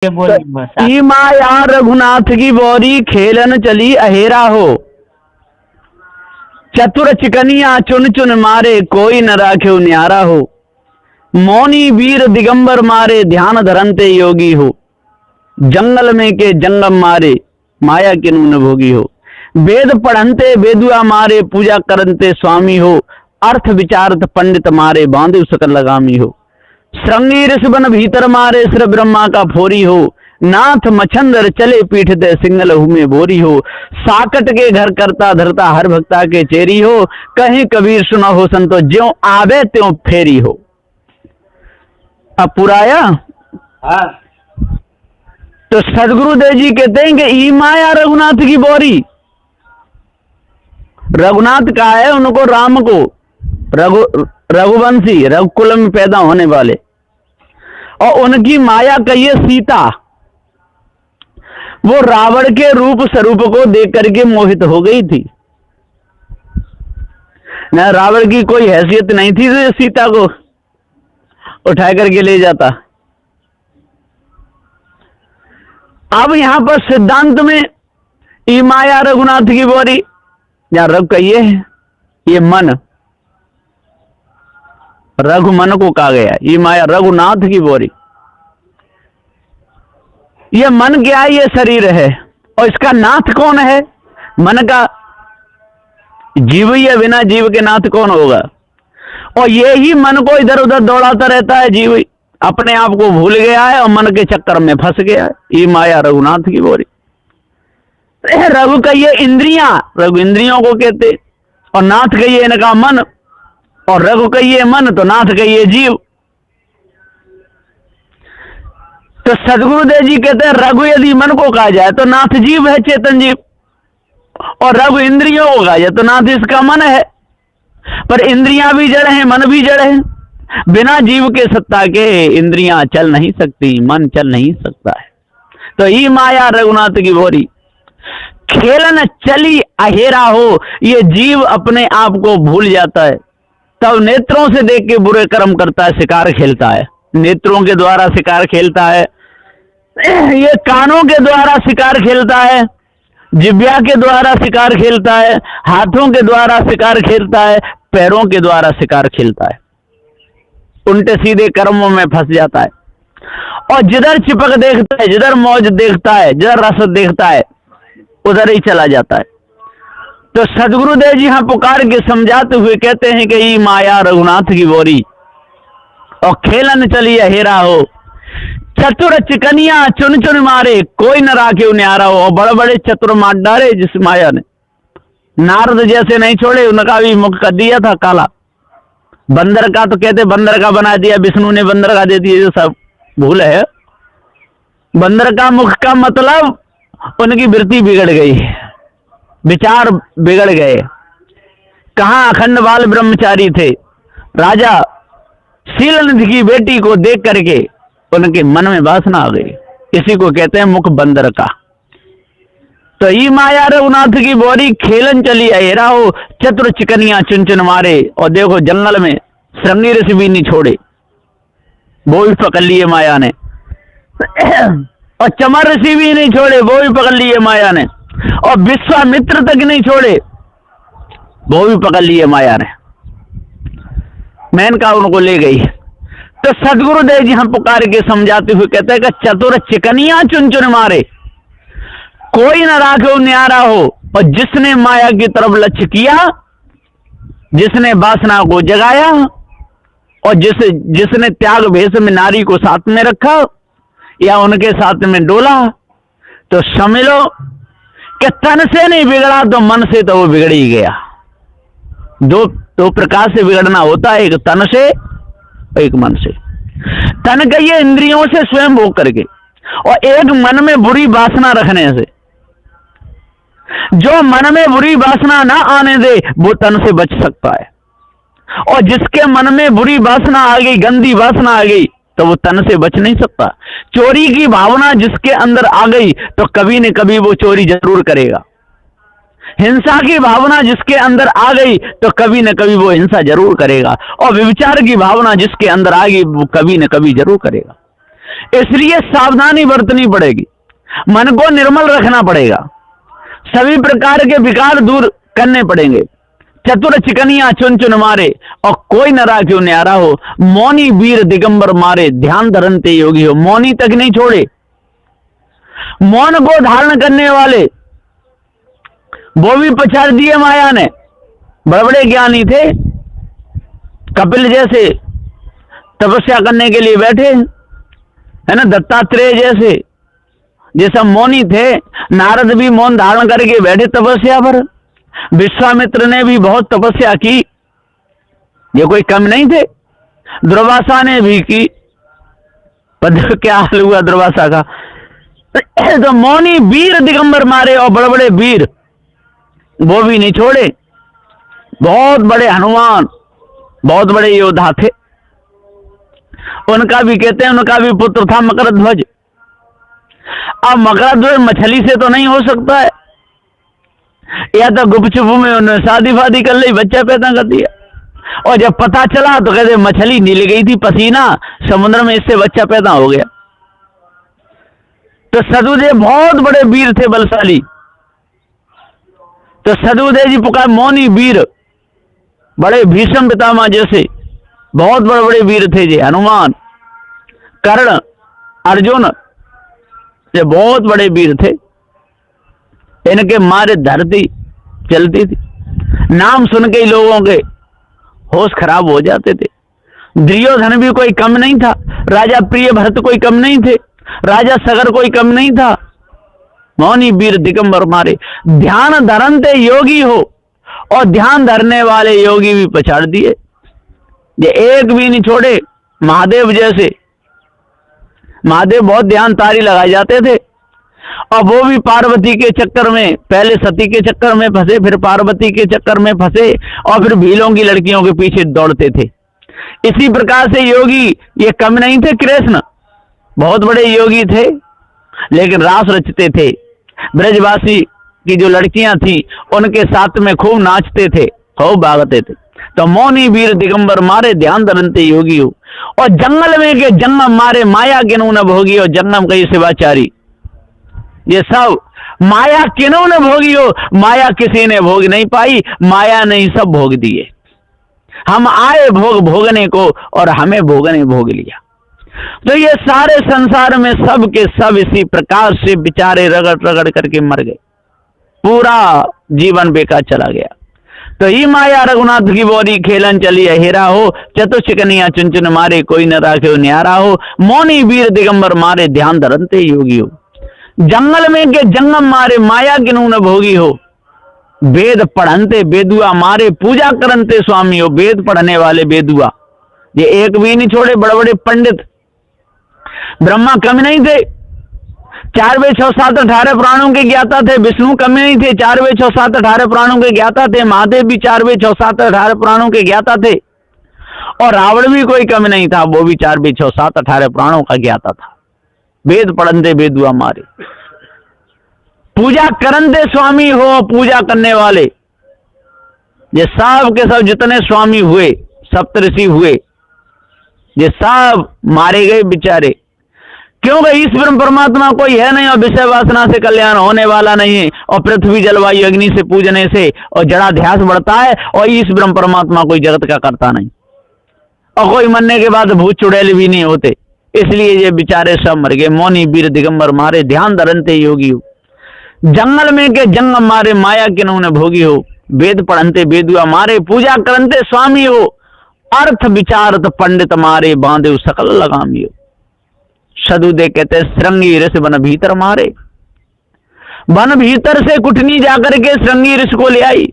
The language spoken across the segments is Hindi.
ई माया रघुनाथ की बोरी खेलन चली अहेरा हो। चतुर चिकनिया चुन चुन मारे कोई न राखे न्यारा हो। मौनी वीर दिगंबर मारे ध्यान धरनते योगी हो। जंगल में के जंगम मारे माया के नून भोगी हो। वेद पढ़नते वेदुआ मारे पूजा करनते स्वामी हो। अर्थ विचारत पंडित मारे बांधे सकल लगामी हो। श्रृंगी ऋषभन भीतर मारे श्र ब्रह्मा का फोरी हो। नाथ मछंदर चले पीठ दे सिंगल हुमे बोरी हो। साकट के घर करता धरता हर भक्ता के चेरी हो। कहीं कबीर सुना हो संतो ज्यों आवे त्यों फेरी हो। अब पुराया तो सदगुरुदेव जी कहते हैं कि ई माया रघुनाथ की बोरी। रघुनाथ का है उनको, राम को, रघुवंशी रघुकुल में पैदा होने वाले, और उनकी माया कहिए सीता। वो रावण के रूप स्वरूप को देख करके मोहित हो गई थी। न रावण की कोई हैसियत नहीं थी तो सीता को उठा करके ले जाता। अब यहां पर सिद्धांत में ई माया रघुनाथ की बोरी, या रघु कहिए ये मन, रघु मन को कहा गया। ये माया रघुनाथ की बोरी, ये मन क्या है? ये शरीर है, और इसका नाथ कौन है? मन का। जीव ही है, बिना जीव के नाथ कौन होगा? और ये ही मन को इधर उधर दौड़ाता रहता है। जीव अपने आप को भूल गया है और मन के चक्कर में फंस गया है। ये माया रघुनाथ की बोरी। रघु कहिए इंद्रियां, रघु इंद्रियों को कहते, और नाथ कहिए इनका मन, और रघु कहिए मन तो नाथ कहिए जीव। तो सदगुरुदेव जी कहते हैं रघु यदि मन को कहा जाए तो नाथ जीव है, चेतन जीव, और रघु इंद्रियों को कहा जाए तो नाथ इसका मन है। पर इंद्रियां भी जड़ हैं, मन भी जड़ है। बिना जीव के सत्ता के इंद्रियां चल नहीं सकती, मन चल नहीं सकता है। तो ई माया रघुनाथ की बोरी खेलन चली अहेरा हो। ये जीव अपने आप को भूल जाता है, तब नेत्रों से देख के बुरे कर्म करता है, शिकार खेलता है। नेत्रों के द्वारा शिकार खेलता है, ये कानों के द्वारा शिकार खेलता है, जिह्वा के द्वारा शिकार खेलता है, हाथों के द्वारा शिकार खेलता है, पैरों के द्वारा शिकार खेलता है। उल्टे सीधे कर्मों में फंस जाता है, और जिधर चिपक देखता है, जिधर मौज देखता है, जिधर रस देखता है, उधर ही चला जाता है। तो सदगुरुदेव जी यहां पुकार के समझाते हुए कहते हैं कि ई माया रघुनाथ की बोरी, और खेलन चली अहेरा हो। चतुर चिकनिया चुन चुन मारे कोई न राखे न्यारा हो। और बड़े बड़े चतुर मार डाले जिस माया ने। नारद जैसे नहीं छोड़े, उनका भी मुख कर दिया था काला। बंदर का तो कहते बंदर का बना दिया, विष्णु ने बंदर का दे दिया, जो सब भूल है। बंदर का मुख का मतलब उनकी वृत्ति बिगड़ गई, विचार बिगड़ गए। कहां अखंड बाल ब्रह्मचारी थे। राजा शीलनिधि की बेटी को देख करके उनके मन में वासना आ गई। इसी को कहते हैं मुख बंदर का। तो ई माया रघुनाथ की बोरी खेलन चली अहेरा हो। चतुर चिकनिया चुन चुन मारे। और देखो जंगल में श्रृंगी ऋषि भी नहीं छोड़े, वो भी पकड़ लिए माया ने। और चमर ऋषि भी नहीं छोड़े, वो भी पकड़ लिए माया ने। और विश्वामित्र तक नहीं छोड़े, वो भी पकड़ लिए माया ने। मेनका उनको ले गई। तो सदगुरुदेव जी हम पुकार के समझाते हुए कहते हैं कि चतुर चिकनिया चुन चुन मारे कोई न राखे न्यारा हो। और जिसने माया की तरफ लक्ष्य किया, जिसने वासना को जगाया, और जिसने त्याग भेष में नारी को साथ में रखा या उनके साथ में डोला, तो समझ लो कि तन से नहीं बिगड़ा तो मन से तो वो बिगड़ ही गया। दो प्रकार से बिगड़ना होता है, एक तन से और एक मन से। तन कहिए इंद्रियों से स्वयं भोग करके, और एक मन में बुरी वासना रखने से। जो मन में बुरी वासना ना आने दे वो तन से बच सकता है, और जिसके मन में बुरी वासना आ गई, गंदी वासना आ गई, तो वो तन से बच नहीं सकता। चोरी की भावना जिसके अंदर आ गई तो कभी न कभी वो चोरी जरूर करेगा। हिंसा की भावना जिसके अंदर आ गई तो कभी न कभी वो हिंसा जरूर करेगा। और व्यभिचार की भावना जिसके अंदर आ गई वो कभी न कभी जरूर करेगा। इसलिए सावधानी बरतनी पड़ेगी, मन को निर्मल रखना पड़ेगा, सभी प्रकार के विकार दूर करने पड़ेंगे। चतुर चिकनिया चुन चुन मारे और कोई न राख्यो न्यारा हो, मौनी वीर दिगंबर मारे ध्यान धरनते योगी हो। मौनी तक नहीं छोड़े, मौन को धारण करने वाले वो भी पछाड़ दिए माया ने। बड़े बड़े ज्ञानी थे, कपिल जैसे तपस्या करने के लिए बैठे, है ना, दत्तात्रेय जैसे ये सब मौनी थे। नारद भी मौन धारण करके बैठे तपस्या पर, विश्वामित्र ने भी बहुत तपस्या की, ये कोई कम नहीं थे। दुर्वासा ने भी की, पर क्या हाल हुआ दुर्वासा का। तो मौनी वीर दिगंबर मारे, और बड़े बड़े वीर वो भी नहीं छोड़े। बहुत बड़े हनुमान, बहुत बड़े योद्धा थे। उनका भी कहते हैं, उनका भी पुत्र था मकरध्वज। अब मकरध्वज मछली से तो नहीं हो सकता है, या तो गुपचुप में उन्होंने शादी फादी कर ली, बच्चा पैदा कर दिया, और जब पता चला तो कहते मछली नील गई थी, पसीना समुद्र में, इससे बच्चा पैदा हो गया। तो सदुदेव बहुत बड़े वीर थे, बलशाली। तो सदुदेव जी पुकार मौनी वीर, बड़े भीष्म पितामह जैसे बहुत बड़े बड़े वीर थे जी। हनुमान, कर्ण, अर्जुन, ये बहुत बड़े वीर थे। इनके मारे धरती चलती थी, नाम सुन के ही लोगों के होश खराब हो जाते थे। दुर्योधन भी कोई कम नहीं था, राजा प्रिय भरत कोई कम नहीं थे, राजा सगर कोई कम नहीं था। मौनी वीर दिगंबर मारे ध्यान धरनते योगी हो, और ध्यान धरने वाले योगी भी पछाड़ दिए, ये एक भी नहीं छोड़े। महादेव जैसे, महादेव बहुत ध्यान तारी लगाए जाते थे, और वो भी पार्वती के चक्कर में, पहले सती के चक्कर में फंसे, फिर पार्वती के चक्कर में फंसे, और फिर भीलों की लड़कियों के पीछे दौड़ते थे। इसी प्रकार से योगी ये कम नहीं थे। कृष्ण बहुत बड़े योगी थे, लेकिन रास रचते थे। ब्रजवासी की जो लड़कियां थी उनके साथ में खूब नाचते थे, खूब भागते थे। तो मौनी वीर दिगंबर मारे ध्यान धरनते योगी हो, और जंगल में के जंगम मारे माया किनु न भोगी हो। जंगम कई शिवाचारी, ये सब माया किनु न भोगी हो, माया किसी ने भोग नहीं पाई, माया ने ही सब भोग दिए। हम आए भोग भोगने को, और हमें भोगने भोग लिया। तो ये सारे संसार में सब के सब इसी प्रकार से बेचारे रगड़ रगड़ करके मर गए, पूरा जीवन बेकार चला गया। तो ही माया रघुनाथ की बोरी खेलन चली हेरा हो, चतुष्कनिया चुन चुन मारे कोई न राखे न्यारा हो। मौनी वीर दिगंबर मारे ध्यान धरनते योगी हो। जंगल में के जंगम मारे माया किनु न भोगी हो। वेद पढ़नते बेदुआ मारे पूजा करनते स्वामी हो। वेद पढ़ने वाले बेदुआ ये एक भी नहीं छोड़े, बड़े बड़े पंडित। ब्रह्मा कम नहीं थे, 4 वेद 6 7 18 पुराणों के ज्ञाता थे। विष्णु कम नहीं थे, 4 वेद 6 7 18 पुराणों के ज्ञाता थे। महादेव भी 4 वेद 6 7 18 पुराणों के ज्ञाता थे। और रावण भी कोई कम नहीं था, वो भी 4 वेद 6 7 18 पुराणों का ज्ञाता था। वेद पढ़नते बेदुआ मारे, पूजा करनते स्वामी हो। पूजा करने वाले ये सब के सब जितने स्वामी हुए, सप्तऋषि हुए, ये सब मारे गए बेचारे। क्योंकि इस ब्रह्म परमात्मा कोई है नहीं, और विषय वासना से कल्याण होने वाला नहीं है, और पृथ्वी जलवायु अग्नि से पूजने से और जड़ाध्यास बढ़ता है, और इस ब्रह्म परमात्मा कोई जगत का करता नहीं, और कोई मरने के बाद भूत चुड़ैल भी नहीं होते। इसलिए ये बेचारे सब मर गए। मौनी वीर दिगंबर मारे ध्यान धरनते योगी हो। जंगल में के जंगम मारे माया किनु न भोगी हो। वेद पढ़नते बेदुआ मारे पूजा करनते स्वामी हो। अर्थ विचारत पंडित मारे बांधे सकल लगामी हो। सदुदे कहते श्रृंगी ऋषि वन भीतर मारे। वन भीतर से कुटनी जाकर के श्रृंगी ऋषि को ले आई,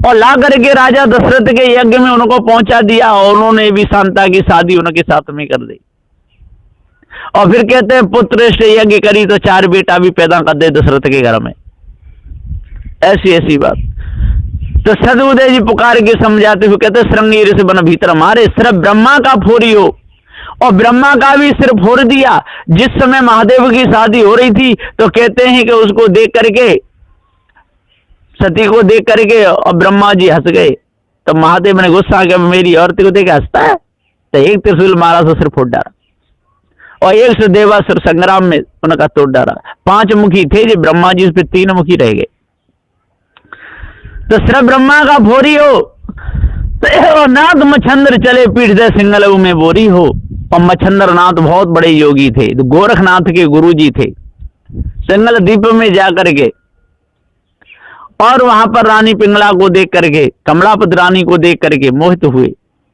और ला करके राजा दशरथ के यज्ञ में उनको पहुंचा दिया, और उन्होंने भी शांता की शादी उनके साथ में कर दी। और फिर कहते हैं पुत्र से यज्ञ करी तो 4 बेटा भी पैदा कर दे दशरथ के घर में। ऐसी ऐसी बात। तो सदुदय जी पुकार के समझाते हुए कहते श्रृंगी ऋषि वन भीतर मारे। सिर्फ ब्रह्मा का फोरी हो, और ब्रह्मा का भी सिर फोड़ दिया। जिस समय महादेव की शादी हो रही थी तो कहते हैं कि उसको देख करके, सती को देख करके, और ब्रह्मा जी हंस गए। तो महादेव ने गुस्सा किया, मेरी औरत को देख हंसता है, तो एक त्रिशूल मारा तो सिर फोड़ डाला। और एक से देवासुर संग्राम में उनका तोड़ डाला। 5 मुखी थे जो ब्रह्मा जी, उस पर 3 मुखी रह गए। तो श्री ब्रह्मा का भोरी हो तो नाथ मच्छंद्र चले पीठ दे सिंगल में बोरी हो। और मच्छंद्र नाथ बहुत बड़े योगी थे, तो गोरखनाथ के गुरु जी थे। सिंगल द्वीप में जाकर के और वहां पर रानी पिंगला को देख करके, कमलापति रानी को देख करके मोहित हुए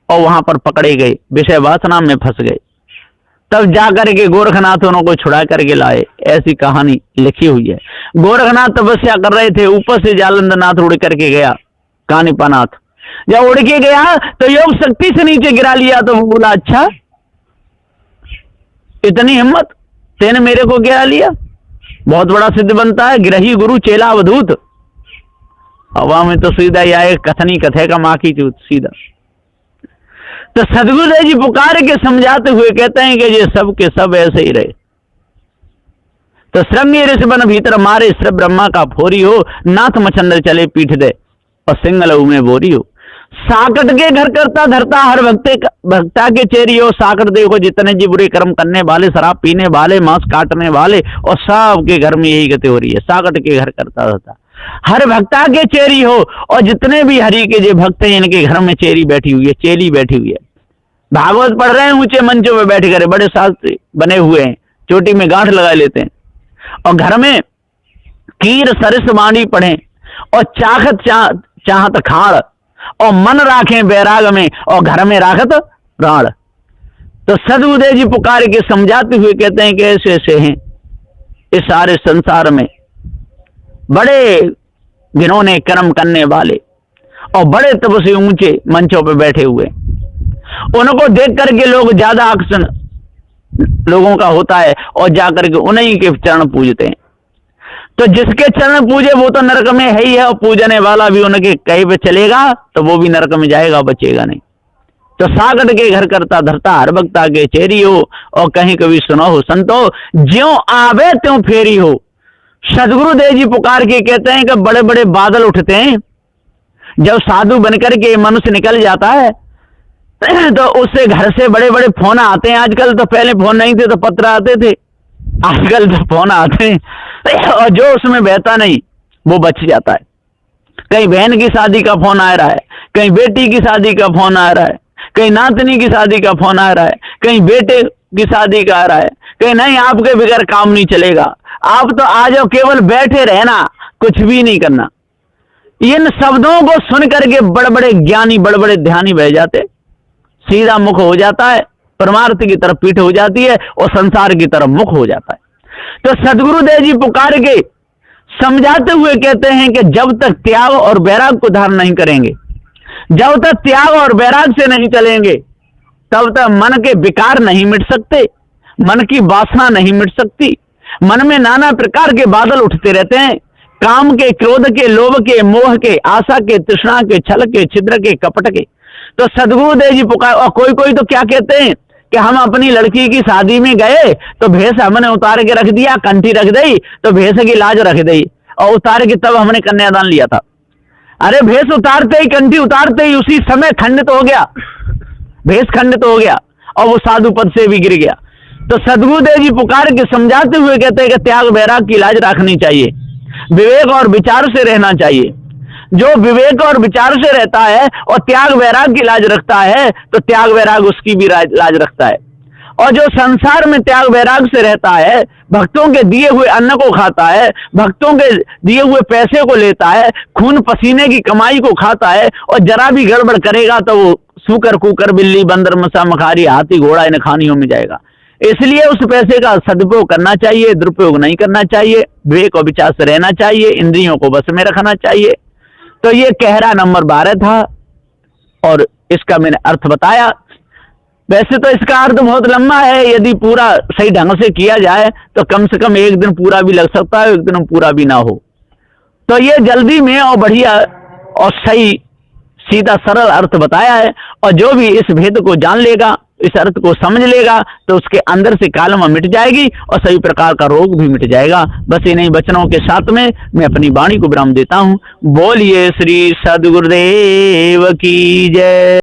और वहां पर पकड़े गए, विषय वासना में फंस गए। तब जाकर के गोरखनाथ उनको छुड़ा करके लाए। ऐसी कहानी लिखी हुई है। गोरखनाथ तपस्या कर रहे थे, ऊपर से जालंधरनाथ उड़ करके गया, कानिपानाथ जब उड़ के गया तो योग शक्ति से नीचे गिरा लिया। तो वो बोला, अच्छा इतनी हिम्मत तेने मेरे को गिरा लिया, बहुत बड़ा सिद्ध बनता है। गिरही गुरु चेला अवधूत। हवा में तो सीधा ही आए, कथनी कथे का माँ की चूत सीधा। तो सदगुरुदेव जी पुकार के समझाते हुए कहते हैं कि ये सब के सब ऐसे ही रहे। तो श्रृंगी ऋषि बन भीतर मारे, श्री ब्रह्मा का फोरी हो, नाथ मच्छंद्र चले पीठ दे और सिंगल में बोरी हो। साकट के घर करता धरता हर भक्ता के चेरी हो। साकट देखो जितने जी बुरे कर्म करने वाले, शराब पीने वाले, मांस काटने वाले, और सबके घर में यही गति हो रही है। साकट के घर करता धरता हर भक्ता के चेरी हो। और जितने भी हरि के जो भक्त हैं इनके घर में चेरी बैठी हुई है, चेली बैठी हुई है। भागवत पढ़ रहे हैं, ऊंचे मंचों में बैठ कर, बड़े शास्त्री बने हुए हैं, चोटी में गांठ लगा लेते हैं और घर में कीर सरिस वाणी पढ़े और चाहत खाड़ और मन राखें बैराग में और घर में राखत प्राण। तो सदगुरुदेव जी पुकार के समझाते हुए कहते हैं कि ऐसे ऐसे हैं इस सारे संसार में बड़े घिनौने कर्म करने वाले और बड़े तपस्वी ऊंचे मंचों पर बैठे हुए। उनको देख करके लोग ज्यादा आकर्षण लोगों का होता है और जाकर के उन्हीं के चरण पूजते हैं। तो जिसके चरण पूजे वो तो नरक में है ही है, और पूजने वाला भी उनके कहीं पे चलेगा तो वो भी नरक में जाएगा, बचेगा नहीं। तो सागर के घर करता धरता हर भक्ता के चेरी हो। और कहीं कभी सुनो हो संतो, ज्यों आवे त्यों फेरी हो। सदगुरुदेव जी पुकार के कहते हैं कि बड़े बड़े बादल उठते हैं, जब साधु बनकर के मनुष्य निकल जाता है तो उससे घर से बड़े बड़े फोन आते हैं। आजकल तो, पहले फोन नहीं थे तो पत्र आते थे, आजकल तो फोन आते हैं और जो उसमें बहता नहीं वो बच जाता है। कहीं बहन की शादी का फोन आ रहा है, कहीं बेटी की शादी का फोन आ रहा है, कहीं नातनी की शादी का फोन आ रहा है, कहीं बेटे की शादी का आ रहा है, कहीं नहीं आपके बगैर काम नहीं चलेगा, आप तो आ जाओ, केवल बैठे रहना, कुछ भी नहीं करना। इन शब्दों को सुन करके बड़े बड़े ज्ञानी, बड़े बड़े ध्यानी बह जाते, सीधा मुख हो जाता है, परमार्थ की तरफ पीठ हो जाती है और संसार की तरफ मुख हो जाता है। तो सदगुरुदेव जी पुकार के समझाते हुए कहते हैं कि जब तक त्याग और वैराग को धारण नहीं करेंगे, जब तक त्याग और वैराग से नहीं चलेंगे, तब तक मन के विकार नहीं मिट सकते, मन की वासना नहीं मिट सकती। मन में नाना प्रकार के बादल उठते रहते हैं, काम के, क्रोध के, लोभ के, मोह के, आशा के, तृष्णा के, छल के, छिद्र के, कपट के। तो सदगुरुदेव जी पुकार, और कोई कोई तो क्या कहते हैं कि हम अपनी लड़की की शादी में गए तो भेष हमने उतार के रख दिया, कंठी रख दी तो भेष की लाज रख दी और उतार के तब हमने कन्यादान लिया था। अरे भेष उतारते ही, कंठी उतारते ही उसी समय खंडित हो गया, भेष खंडित हो गया और वो साधु पद से भी गिर गया। तो सदगुरुदेव जी पुकार के समझाते हुए कहते हैं कि त्याग वैराग की लाज रखनी चाहिए, विवेक और विचार से रहना चाहिए। जो विवेक और विचार से रहता है और त्याग वैराग की लाज रखता है तो त्याग वैराग उसकी भी लाज रखता है। और जो संसार में त्याग वैराग से रहता है, भक्तों के दिए हुए अन्न को खाता है, भक्तों के दिए हुए पैसे को लेता है, खून पसीने की कमाई को खाता है और जरा भी गड़बड़ करेगा तो वो सूकर, कुकर, बिल्ली, बंदर, मसा, मखारी, हाथी, घोड़ा इन खानियों में जाएगा। इसलिए उस पैसे का सदुपयोग करना चाहिए, दुरुपयोग नहीं करना चाहिए, विवेक और विचार से रहना चाहिए, इंद्रियों को बस में रखना चाहिए। तो ये कहरा नंबर 12 था और इसका मैंने अर्थ बताया। वैसे तो इसका अर्थ बहुत लंबा है, यदि पूरा सही ढंग से किया जाए तो कम से कम एक दिन पूरा भी लग सकता है, एक दिन पूरा भी ना हो। तो ये जल्दी में और बढ़िया और सही सीधा सरल अर्थ बताया है। और जो भी इस भेद को जान लेगा, इस अर्थ को समझ लेगा तो उसके अंदर से कालमा मिट जाएगी और सभी प्रकार का रोग भी मिट जाएगा। बस इन्हीं वचनों के साथ में मैं अपनी वाणी को विराम देता हूँ। बोलिए श्री सद्गुरुदेव की जय।